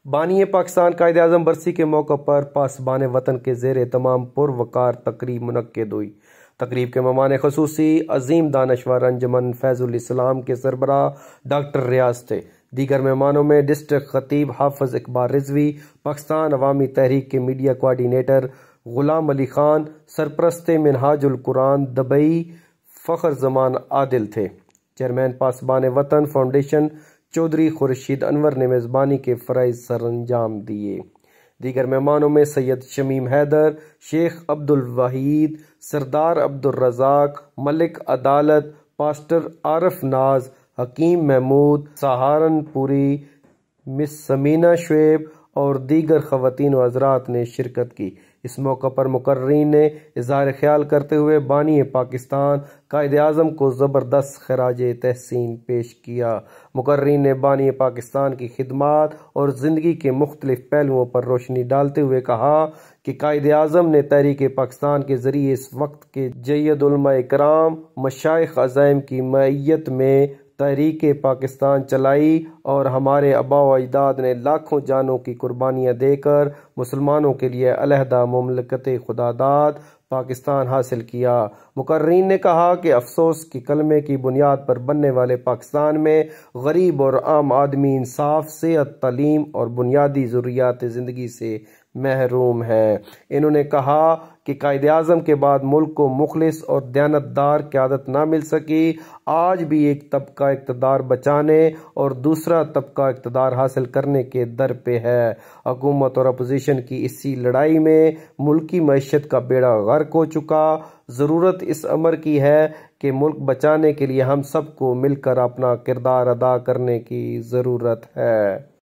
بانی پاکستان قائد اعظم برسی کے موقع پر پاسبان وطن کے زیر اہتمام پروقار تقریب منعقد ہوئی۔ تقریب کے مہمان خصوصی عظیم دانشور انجمن فیض الاسلام کے سربراہ ڈاکٹر ریاض تھے۔ دیگر مہمانوں میں ڈسٹرکٹ خطیب حافظ اقبال رضوی، پاکستان عوامی تحریک کے میڈیا کوارڈینیٹر غلام علی خان، سرپرست منہاج القرآن دبئی فخر زمان عادل تھے۔ چیئرمین پاسبان وطن فاؤنڈیشن چودھری خورشید انور نے میزبانی کے فرائض سر انجام دیے۔ دیگر مہمانوں میں سید شمیم حیدر، شیخ عبد الوحید، سردار عبد الرزاق، ملک عدالت، پاسٹر عارف ناز، حکیم محمود سہارنپوری، مس سمینہ شعیب اور دیگر خواتین و حضرات نے شرکت کی۔ اس موقع پر مقررین نے اظہار خیال کرتے ہوئے بانی پاکستان قائد اعظم کو زبردست خراج تحسین پیش کیا۔ مقررین نے بانی پاکستان کی خدمات اور زندگی کے مختلف پہلوؤں پر روشنی ڈالتے ہوئے کہا کہ قائد اعظم نے تحریک پاکستان کے ذریعے اس وقت کے جید علماء کرام، مشائخ عظائم کی معیت میں تحریک پاکستان چلائی اور ہمارے آباء و اجداد نے لاکھوں جانوں کی قربانیاں دے کر مسلمانوں کے لیے علیحدہ مملکت خداداد پاکستان حاصل کیا۔ مقررین نے کہا کہ افسوس کہ کلمے کی بنیاد پر بننے والے پاکستان میں غریب اور عام آدمی انصاف، صحت، تعلیم اور بنیادی ضروریات زندگی سے محروم ہے۔ انہوں نے کہا کہ قائد اعظم کے بعد ملک کو مخلص اور دیانتدار قیادت نہ مل سکی۔ آج بھی ایک طبقہ اقتدار بچانے اور دوسرا طبقہ اقتدار حاصل کرنے کے در پہ ہے۔ حکومت اور اپوزیشن کی اسی لڑائی میں ملکی معیشت کا بیڑا غرق ہو چکا۔ ضرورت اس امر کی ہے کہ ملک بچانے کے لیے ہم سب کو مل کر اپنا کردار ادا کرنے کی ضرورت ہے۔